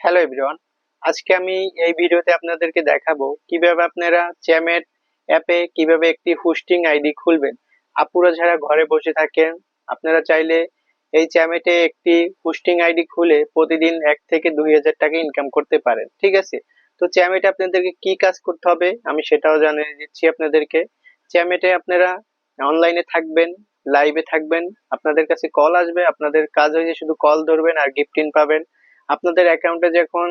Hello everyone, আজকে আমি এই ভিডিওতে আপনাদেরকে দেখাবো কিভাবে আপনারা চ্যামেট অ্যাপে কিভাবে একটি হোস্টিং আইডি খুলবেন। আপুরা যারা ঘরে বসে থাকেন, আপনারা চাইলে এই চ্যামেটে একটি হোস্টিং আইডি খুলে প্রতিদিন 1 থেকে 2 হাজার টাকা ইনকাম করতে পারেন। ঠিক আছে, তো চ্যামেটে আপনাদেরকে কি কাজ করতে হবে আমি সেটাও জানিয়ে দিচ্ছি আপনাদেরকে। চ্যামেটে আপনারা অনলাইনে থাকবেন, লাইভে থাকবেন, আপনাদের কাছে কল আসবে, আপনাদের কাজ হয়েছে শুধু কল ধরবেন আর গিফটিন পাবেন। আপনাদের অ্যাকাউন্টে যখন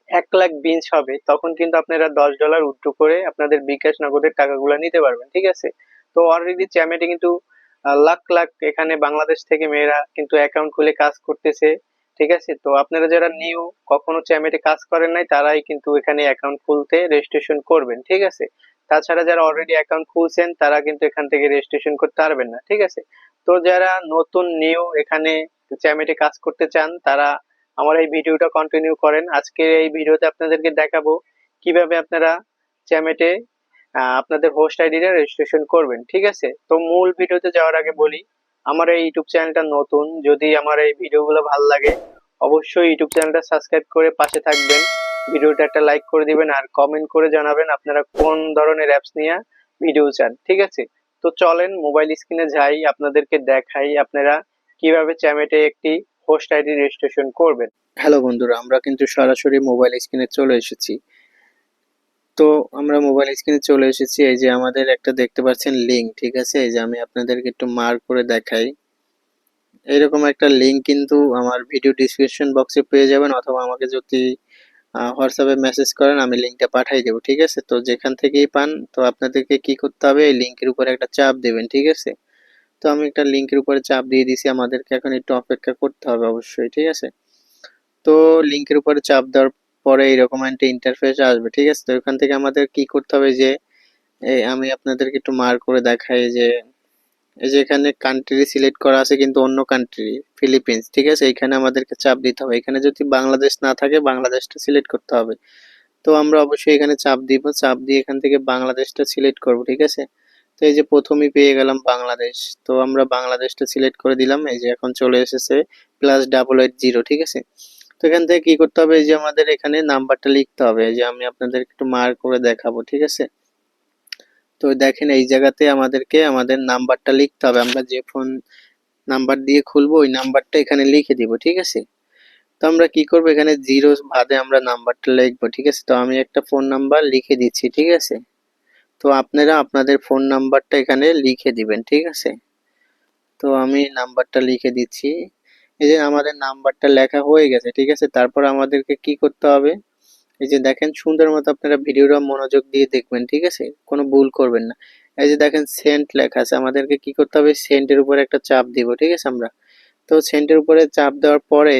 1 লাখ বিন্স হবে তখন কিন্তু আপনারা $10 উইথড্র করে আপনাদের বিকাশ নগদের টাকাগুলো নিতে পারবেন। ঠিক আছে, তো অলরেডি চ্যামেটে কিন্তু লাখ লাখ এখানে বাংলাদেশ থেকে মেয়েরা কিন্তু অ্যাকাউন্ট খুলে কাজ করতেছে। ঠিক আছে, তো আপনারা যারা নিউ কখনো চ্যামেটে কাজ করেন নাই তারাই কিন্তু এখানে অ্যাকাউন্ট খুলতে রেজিস্ট্রেশন করবেন। ঠিক আছে, তাছাড়া যারা অলরেডি অ্যাকাউন্ট খুলছেন তারা কিন্তু এখান থেকে রেজিস্ট্রেশন করতে পারবেন না। ঠিক আছে, তো যারা নতুন নিউ এখানে চ্যামেটে কাজ করতে চান তারা আমার এই ভিডিওটা কন্টিনিউ করেন। আজকে এই ভিডিওতে আপনাদেরকে দেখাবো কিভাবে আপনারা চ্যামেটে আপনাদের হোস্ট আইডিটা রেজিস্ট্রেশন করবেন। ঠিক আছে, তো মূল ভিডিওতে যাওয়ার আগে বলি, আমার এই ইউটিউব চ্যানেলটা নতুন, যদি আমার এই ভিডিওগুলো ভালো লাগে অবশ্যই ইউটিউব চ্যানেলটা সাবস্ক্রাইব করে পাশে থাকবেন, ভিডিওটা একটা লাইক করে দিবেন আর কমেন্ট করে জানাবেন আপনারা কোন ধরনের অ্যাপস নিয়ে ভিডিও চান। ঠিক আছে, তো চলেন মোবাইল স্ক্রিনে যাই, আপনাদেরকে দেখাই আপনারা কিভাবে চ্যামেটে একটি হোস্ট আইডি রেজিস্ট্রেশন করবেন। হ্যালো বন্ধুরা, আমরা কিন্তু সরাসরি মোবাইল স্ক্রিনে চলে এসেছি। তো আমরা মোবাইল স্ক্রিনে চলে এসেছি, এই যে আমাদের একটা দেখতে পাচ্ছেন লিংক। ঠিক আছে, এই যে আমি আপনাদেরকে একটু মার্ক করে দেখাই, এইরকম একটা লিংক কিন্তু আমার ভিডিও ডিসক্রিপশন বক্সে পেয়ে যাবেন, অথবা আমাকে যদি হোয়াটসঅ্যাপে মেসেজ করেন আমি লিংকটা পাঠিয়ে দেবো। ঠিক আছে, তো যেখান থেকেই পান তো আপনাদেরকে কি করতে হবে, এই লিংকের উপরে একটা চাপ দেবেন। ঠিক আছে, তো আমি একটা লিংকের উপরে চাপ দিয়ে দিছি, আমাদেরকে এখন একটু অপেক্ষা করতে হবে অবশ্যই। ঠিক আছে, তো লিংকের উপরে চাপ দেওয়ার পরে এরকম একটা ইন্টারফেস আসবে। ঠিক আছে, তো এখান থেকে আমাদের কি করতে হবে, যে এই আমি আপনাদেরকে একটু মার্ক করে দেখাই, যে এই যে এখানে কান্ট্রি সিলেক্ট করা আছে কিন্তু অন্য কান্ট্রি, ফিলিপিন্স। ঠিক আছে, এখানে আমাদেরকে চাপ দিতে হবে, এখানে যদি বাংলাদেশ না থাকে বাংলাদেশটা সিলেক্ট করতে হবে। তো আমরা অবশ্যই এখানে চাপ দিব, চাপ দিয়ে এখান থেকে বাংলাদেশটা সিলেক্ট করব। ঠিক আছে, তো এই যে প্রথমেই পেয়ে গেলাম বাংলাদেশ, তো আমরা বাংলাদেশটা সিলেক্ট করে দিলাম, এই যে এখন চলে এসেছে +880। ঠিক আছে, তো এখান থেকে কি করতে হবে, এই যে আমাদের এখানে নাম্বারটা লিখতে হবে, এই যে আমি আপনাদের একটু মার্ক করে দেখাবো। ঠিক আছে, তো দেখেন এই জায়গাতে আমাদেরকে আমাদের নাম্বারটা লিখতে হবে, আমরা যে ফোন নাম্বার দিয়ে খুলবো ওই নাম্বারটা এখানে লিখে দিব। ঠিক আছে, তো আমরা কি করবো, এখানে জিরো বাদে আমরা নাম্বারটা লিখবো। ঠিক আছে, তো আমি একটা ফোন নাম্বার লিখে দিচ্ছি। ঠিক আছে, তো আপনারা আপনাদের ফোন নাম্বারটা এখানে লিখে দিবেন। ঠিক আছে, তো আমি নাম্বারটা লিখে দিচ্ছি, এই যে আমাদের নাম্বারটা লেখা হয়ে গেছে। ঠিক আছে, তারপর আমাদেরকে কি করতে হবে, এই যে দেখেন সুন্দর মতো আপনারা ভিডিওটা মনোযোগ দিয়ে দেখবেন। ঠিক আছে, কোনো ভুল করবেন না। এই যে দেখেন সেন্ট লেখা আছে, আমাদেরকে কি করতে হবে, সেন্টের উপরে একটা চাপ দিব। ঠিক আছে, আমরা তো সেন্টের উপরে চাপ দেওয়ার পরে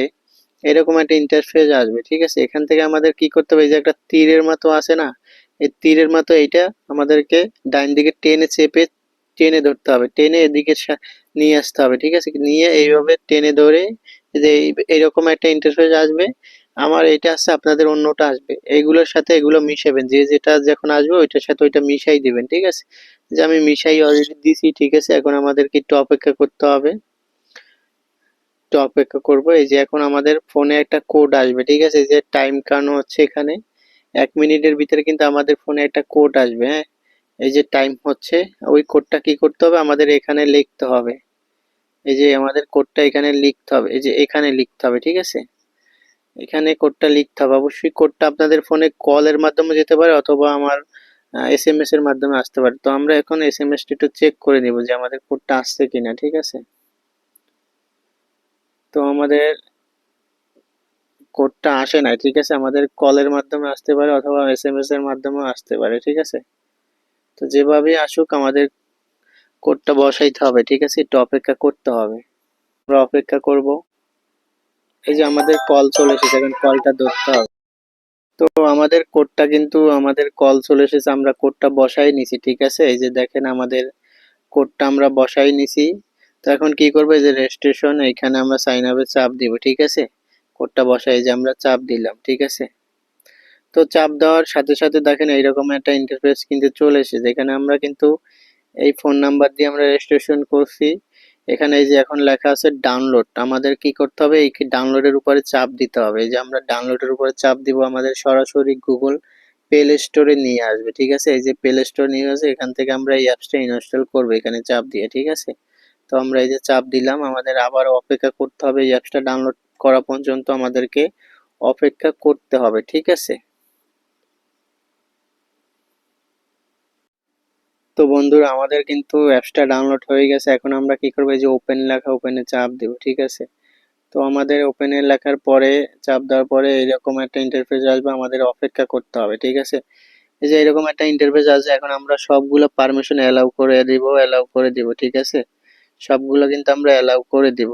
এরকম একটা ইন্টারফেস আসবে। ঠিক আছে, এখান থেকে আমাদের কি করতে হবে, এই যে একটা তীরের মতো আছে না, এই তীরের মতো এইটা আমাদেরকে ডাইন দিকে টেনে চেপে টেনে ধরতে হবে, টেনে এদিকে নিয়ে আসতে হবে। ঠিক আছে, নিয়ে এইভাবে টেনে ধরে যে এইরকম একটা ইন্টারফেস আসবে, আমার এটা আছে আপনাদের অন্যটা আসবে, এইগুলোর সাথে এগুলো মিশাবেন, যে যেটা যখন আসবে ওইটার সাথে ওইটা মিশাই দিবেন। ঠিক আছে, যে আমি মিশাই অলরেডি দিছি। ঠিক আছে, এখন আমাদেরকে একটু অপেক্ষা করতে হবে, একটু অপেক্ষা করব। এই যে এখন আমাদের ফোনে একটা কোড আসবে। ঠিক আছে, এই যে টাইম কাউন্ট হচ্ছে এখানে 1 মিনিটের ভিতরে কিন্তু আমাদের ফোনে একটা কোড আসবে। হ্যাঁ, এই যে টাইম হচ্ছে, ওই কোডটা কি করতে হবে, আমাদের এখানে লিখতে হবে, এই যে আমাদের কোডটা এখানে লিখতে হবে, এই যে এখানে লিখতে হবে। ঠিক আছে, এখানে কোডটা লিখতে হবে, অবশ্যই কোডটা আপনাদের ফোনে কলের মাধ্যমে যেতে পারে অথবা আমার এসএমএস এর মাধ্যমে আসতে পারে। তো আমরা এখন এসএমএস টা একটু চেক করে নিব যে আমাদের কোডটা আসছে কিনা। ঠিক আছে, তো আমাদের কোডটা আসে নাই। ঠিক আছে, আমাদের কলের মাধ্যমে আসতে পারে অথবা এসএমএস এর মাধ্যমেও আসতে পারে। ঠিক আছে, তো যেভাবেই আসুক আমাদের কোডটা বসাইতে হবে। ঠিক আছে, একটু অপেক্ষা করতে হবে, আমরা অপেক্ষা করব। এই যে আমাদের কল চলে এসেছে, এখন কলটা ধরতে হবে। তো আমাদের কোডটা কিন্তু আমাদের কল চলে এসেছে, আমরা কোডটা বসাই নিছি। ঠিক আছে, এই যে দেখেন আমাদের কোডটা আমরা বসাই নিছি। তো এখন কি করবো, এই যে রেজিস্ট্রেশন, এখানে আমরা সাইন আপে চাপ দিব। ঠিক আছে, কোডটা বসাই, এই যে আমরা চাপ দিলাম। ঠিক আছে, তো চাপ দেওয়ার সাথে সাথে দেখেন এইরকম একটা ইন্টারফেস কিন্তু চলে এসেছে, যেখানে আমরা কিন্তু এই ফোন নাম্বার দিয়ে আমরা রেজিস্ট্রেশন করছি, এখানে এই যে এখন লেখা আছে ডাউনলোড, আমাদের কি করতে হবে, এই ডাউনলোডের উপরে চাপ দিতে হবে। এই যে আমরা ডাউনলোডের উপরে চাপ দিব, আমাদের সরাসরি গুগল প্লে স্টোরে নিয়ে আসবে। ঠিক আছে, এই যে প্লে স্টোর নিয়ে আসে, এখান থেকে আমরা এই অ্যাপসটা ইনস্টল করবো এখানে চাপ দিয়ে। ঠিক আছে, তো আমরা এই যে চাপ দিলাম, আমাদের আবার অপেক্ষা করতে হবে, এই অ্যাপসটা ডাউনলোড করা পর্যন্ত আমাদেরকে অপেক্ষা করতে হবে। ঠিক আছে, তো বন্ধুরা আমাদের কিন্তু অ্যাপসটা ডাউনলোড হয়ে গেছে। এখন আমরা কি করবো, এই যে ওপেন লেখা, ওপেনে চাপ দিব। ঠিক আছে, তো আমাদের ওপেনে লেখার পরে চাপ দেওয়ার পরে এরকম একটা ইন্টারফেস আসবে, আমাদের অপেক্ষা করতে হবে। ঠিক আছে, এই যে এরকম একটা ইন্টারফেস আসবে, এখন আমরা সবগুলো পারমিশন অ্যালাউ করে দিব, অ্যালাউ করে দিব। ঠিক আছে, সবগুলো কিন্তু আমরা অ্যালাউ করে দিব।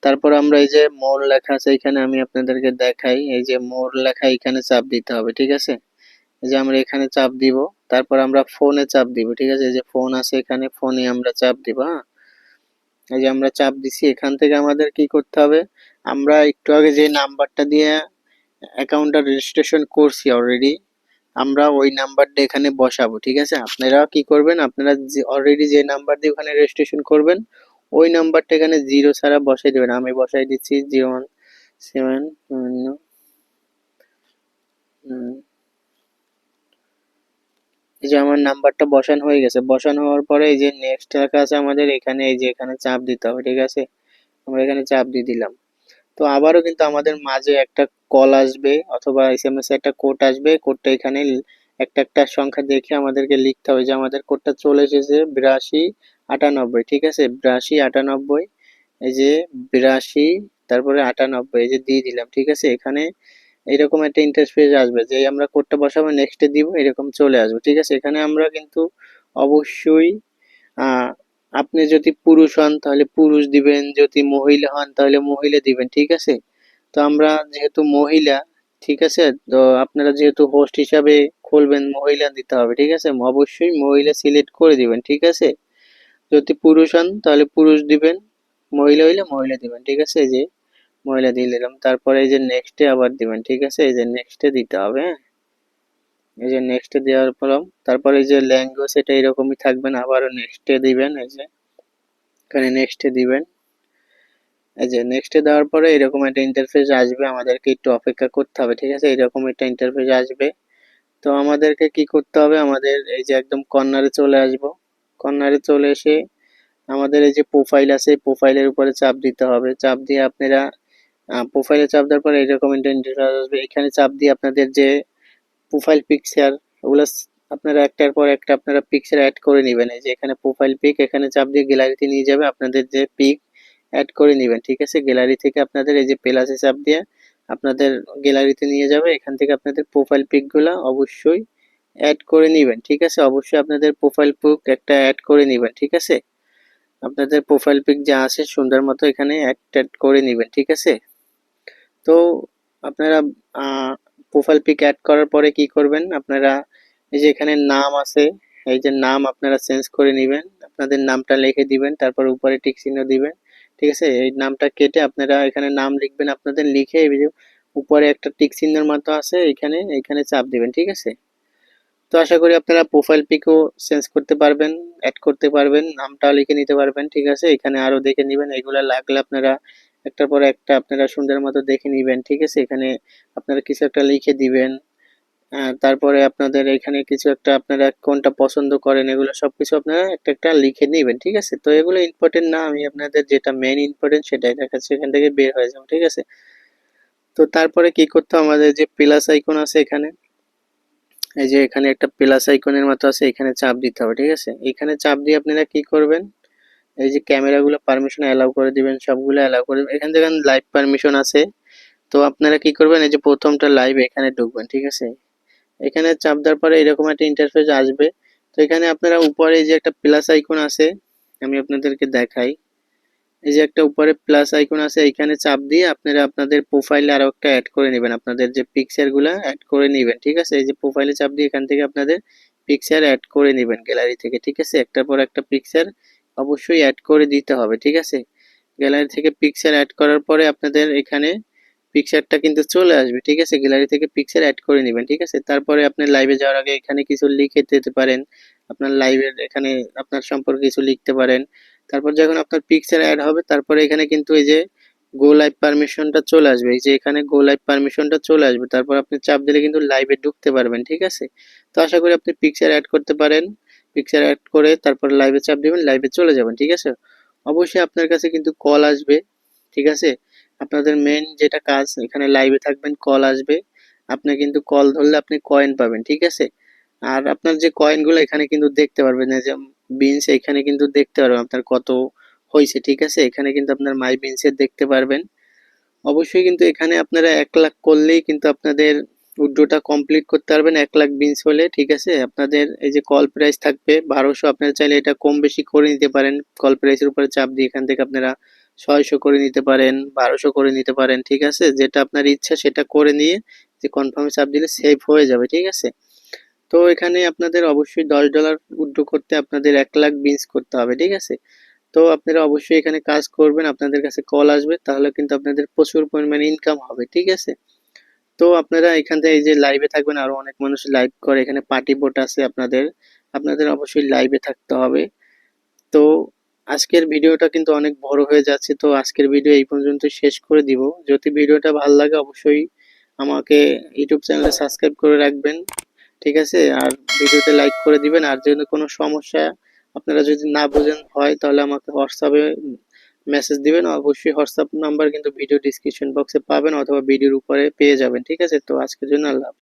তারপর আমরা এই যে মোর লেখা আছে এখানে, আমি আপনাদেরকে দেখাই, এই যে মোর লেখা এখানে চাপ দিতে হবে। ঠিক আছে, এই যে আমরা এখানে চাপ দিব, তারপর আমরা ফোনে চাপ দিব। ঠিক আছে, এই যে ফোন আছে এখানে, ফোনে আমরা চাপ দিব। হ্যাঁ, এই যে আমরা চাপ দিছি, এখান থেকে আমাদের কি করতে হবে, আমরা একটু আগে যে নাম্বারটা দিয়ে অ্যাকাউন্টটা রেজিস্ট্রেশন করছি অলরেডি, আমরা ওই নাম্বারটা এখানে বসাবো। ঠিক আছে, আপনারা কি করবেন, আপনারা যে অলরেডি যে নাম্বার দিয়ে ওখানে রেজিস্ট্রেশন করবেন, ওই নাম্বারটা এখানে জিরো ছাড়া বসাই দেবেন। আমি বসাই দিচ্ছি 01 7 এই যে আমার নাম্বারটা বসানো হয়ে গেছে। বসানো হওয়ার পরে এই যে নেক্সট লেখা আছে আমাদের এখানে, এই যে এখানে চাপ দিতে হবে। ঠিক আছে, আমরা এখানে চাপ দিয়ে দিলাম। তো আবারও কিন্তু আমাদের মাঝে একটা কল আসবে অথবা এসএমএস একটা কোড আসবে, কোডটা এখানে একটা একটা সংখ্যা দেখে আমাদেরকে লিখতে হবে, যে আমাদের কোডটা চলে এসেছে 8298। ঠিক আছে, 8298, এই যে 82 তারপরে 98, এই যে দিয়ে দিলাম। ঠিক আছে, এখানে এরকম একটা ইন্টারফেস আসবে, যে আমরা কোডটা বসাবো নেক্সটে দিব, এরকম চলে আসবে। ঠিক আছে, এখানে আমরা কিন্তু অবশ্যই আহ আপনি যদি পুরুষ হন তাহলে পুরুষ দিবেন, যদি মহিলা হন তাহলে মহিলা দিবেন। ঠিক আছে, তো আমরা যেহেতু মহিলা, ঠিক আছে, তো আপনারা যেহেতু হোস্ট হিসাবে খুলবেন, মহিলা দিতে হবে। ঠিক আছে, অবশ্যই মহিলা সিলেক্ট করে দিবেন। ঠিক আছে, যদি পুরুষ হন তাহলে পুরুষ দিবেন, মহিলা হইলে মহিলা দিবেন। ঠিক আছে, এই যে মহিলা দিয়ে দিলাম, তারপরে এই যে নেক্সটে আবার দিবেন। ঠিক আছে, এই যে নেক্সটে দিতে হবে। হ্যাঁ, এই যে নেক্সটে দেওয়ার পর তারপরে এই যে ল্যাঙ্গুয়েজ এটা এরকমই থাকবেন, আবারও নেক্সটে দিবেন, এই যে এখানে নেক্সটে দিবেন। এই যে নেক্সটে দেওয়ার পরে এরকম একটা ইন্টারফেস আসবে, আমাদেরকে একটু অপেক্ষা করতে হবে। ঠিক আছে, এরকম একটা ইন্টারফেস আসবে। তো আমাদেরকে কি করতে হবে, আমাদের এই যে একদম কর্নারে চলে আসব, কর্নারে চলে এসে আমাদের এই যে প্রোফাইল আছে, প্রোফাইলের উপরে চাপ দিতে হবে। চাপ দিয়ে আপনারা প্রোফাইলে চাপ দেওয়ার পরে এরকম একটা ইন্টারফেস আসবে, এখানে চাপ দিয়ে আপনাদের যে প্রোফাইল পিকচার ওগুলো আপনারা একটার পর একটা আপনারা পিকচার অ্যাড করে নেবেন। এই যে এখানে প্রোফাইল পিক, এখানে চাপ দিয়ে গ্যালারিতে নিয়ে যাবে, আপনাদের যে পিক অ্যাড করে নেবেন। ঠিক আছে, গ্যালারি থেকে আপনাদের এই যে প্লাসে চাপ দিয়ে আপনাদের গ্যালারিতে নিয়ে যাবে, এখান থেকে আপনাদের প্রোফাইল পিক গুলা অবশ্যই অ্যাড করে নেবেন। ঠিক আছে, অবশ্যই আপনাদের প্রোফাইল পিক একটা অ্যাড করে নেবেন। ঠিক আছে, আপনাদের প্রোফাইল পিক যা আছে সুন্দর মতো এখানে অ্যাড করে নেবেন। ঠিক আছে, তো আপনারা প্রোফাইল পিক অ্যাড করার পরে কি করবেন, আপনারা এই যে এখানে নাম আছে, এই যে নাম আপনারা চেঞ্জ করে নেবেন, আপনাদের নামটা লিখে দিবেন, তারপর উপরে টিক চিহ্ন দিবেন। ঠিক আছে, এই নামটা কেটে আপনারা এখানে নাম লিখবেন আপনাদের, লিখে এই যে উপরে একটা টিক চিহ্নের মতো আছে এখানে, এখানে চাপ দিবেন। ঠিক আছে, তো আশা করি আপনারা প্রোফাইল পিকও চেঞ্জ করতে পারবেন, অ্যাড করতে পারবেন, নামটাও লিখে নিতে পারবেন। ঠিক আছে, এখানে আরো দেখে নিবেন, এগুলা লাগলে আপনারা একটার পর একটা আপনারা সুন্দর মতো দেখে নিবেন। ঠিক আছে, এখানে আপনারা কিছু একটা লিখে দিবেন। তারপরে আপনাদের এখানে কিছু একটা আপনারা কোনটা পছন্দ করেন, এগুলো সবকিছু আপনারা একটা একটা লিখে নিবেন। ঠিক আছে, তো এগুলো ইম্পর্টেন্ট না, আমি আপনাদের যেটা মেইন ইম্পর্টেন্ট সেটাই দেখাচ্ছি, এখান থেকে বের হয়ে যাবো। ঠিক আছে, তো তারপরে কি করতে হবে, আমাদের যে প্লাস আইকন আছে এখানে, এই যে এখানে একটা প্লাস আইকনের মতো আছে, এখানে চাপ দিতে হবে। ঠিক আছে, এখানে চাপ দিয়ে আপনারা কি করবেন, এই যে ক্যামেরাগুলো পারমিশন অ্যালাউ করে দিবেন, সবগুলো অ্যালাউ করে দিবেন। এখান থেকে লাইভ পারমিশন আছে, তো আপনারা কি করবেন, এই যে প্রথমটা লাইভ এখানে ঢুকবেন। ঠিক আছে, এখানে চাপ দেওয়ার পরে এরকম একটা ইন্টারফেস আসবে। তো এখানে আপনারা উপরে এই যে একটা প্লাস আইকন আছে, আমি আপনাদেরকে দেখাই, এই যে একটা উপরে প্লাস আইকন আছে, এখানে চাপ দিয়ে আপনারা আপনাদের প্রোফাইলে আরো একটা অ্যাড করে নেবেন, আপনাদের যে পিকচার গুলা অ্যাড করে নেবেন। ঠিক আছে, এই যে প্রোফাইলে চাপ দিয়ে এখান থেকে আপনাদের পিকচার অ্যাড করে নেবেন গ্যালারি থেকে। ঠিক আছে, একটার পর একটা পিকচার অবশ্যই অ্যাড করে দিতে হবে। ঠিক আছে, গ্যালারি থেকে পিকচার অ্যাড করার পরে আপনাদের এখানে পিকচারটা কিন্তু চলে আসবে। ঠিক আছে, গ্যালারি থেকে পিকচার অ্যাড করে নেবেন। ঠিক আছে, তারপরে আপনি লাইভে যাওয়ার আগে এখানে কিছু লিখে দিতে পারেন, আপনার লাইভের এখানে আপনার সম্পর্কে কিছু লিখতে পারেন। তারপর যখন আপনার পিকচার অ্যাড হবে তারপরে এখানে কিন্তু এই যে গো লাইভ পারমিশনটা চলে আসবে, এই যে এখানে গো লাইভ পারমিশনটা চলে আসবে, তারপর আপনি চাপ দিলে কিন্তু লাইভে ঢুকতে পারবেন। ঠিক আছে, তো আশা করি আপনি পিকচার অ্যাড করতে পারেন। পিকচার অ্যাড করে তারপর লাইভে চাপ দিবেন, লাইভে চলে যাবেন। ঠিক আছে, অবশ্যই আপনার কাছে কিন্তু কল আসবে। ঠিক আছে, আপনাদের মেন যেটা কাজ, এখানে লাইভে থাকবেন, কল আসবে, আপনি কিন্তু কল ধরলে আপনি কয়েন পাবেন। ঠিক আছে, আর আপনার যে কয়েনগুলো এখানে কিন্তু দেখতে পারবেন, এই যে বিনস এখানে কিন্তু দেখতে পারবেন আপনার কত হয়েছে। ঠিক আছে, এখানে কিন্তু আপনার মাই বিনসের দেখতে পারবেন। অবশ্যই কিন্তু এখানে আপনারা 1 লাখ করলেই কিন্তু আপনাদের উইথড্রটা কমপ্লিট করতে পারবেন, 1 লাখ বিনস হলে। ঠিক আছে, আপনাদের এই যে কল প্রাইস থাকবে 1200, আপনারা চাইলে এটা কম বেশি করে নিতে পারেন, কল প্রাইসের উপরে চাপ দিয়ে এখান থেকে আপনারা 600 করে নিতে পারেন, 1200 করে নিতে পারেন। ঠিক আছে, যেটা আপনার ইচ্ছা সেটা করে নিয়ে যে কনফার্মে চাপ দিলে সেভ হয়ে যাবে। ঠিক আছে, তো এখানে আপনাদের অবশ্যই $10 উইথড্র করতে আপনাদের 1 লাখ বিনস করতে হবে। ঠিক আছে, তো আপনারা অবশ্যই এখানে কাজ করবেন, আপনাদের কাছে কল আসবে, তাহলে কিন্তু আপনাদের প্রচুর পরিমাণে ইনকাম হবে। ঠিক আছে, তো আপনারা এখান থেকে এই যে লাইভে থাকবেন, আরো অনেক মানুষ লাইভ করে, এখানে পার্টি বোট আছে আপনাদের, আপনাদের অবশ্যই লাইভে থাকতে হবে। তো আজকের ভিডিওটা কিন্তু অনেক বড় হয়ে যাচ্ছে, তো আজকের ভিডিও এই পর্যন্ত শেষ করে দিব। যদি ভিডিওটা ভালো লাগে অবশ্যই আমাকে ইউটিউব চ্যানেলে সাবস্ক্রাইব করে রাখবেন। ঠিক আছে, আর ভিডিওতে লাইক করে দিবেন। আর যদি কোনো সমস্যা আপনারা যদি না বোঝেন হয় তাহলে আমাকে হোয়াটসঅ্যাপে মেসেজ দিবেন। অবশ্যই হোয়াটসঅ্যাপ নাম্বার কিন্তু ভিডিও ডিসক্রিপশন বক্সে পাবেন অথবা ভিডিওর উপরে পেয়ে যাবেন। ঠিক আছে, তো আজকের জন্য আল্লাহ হাফেজ।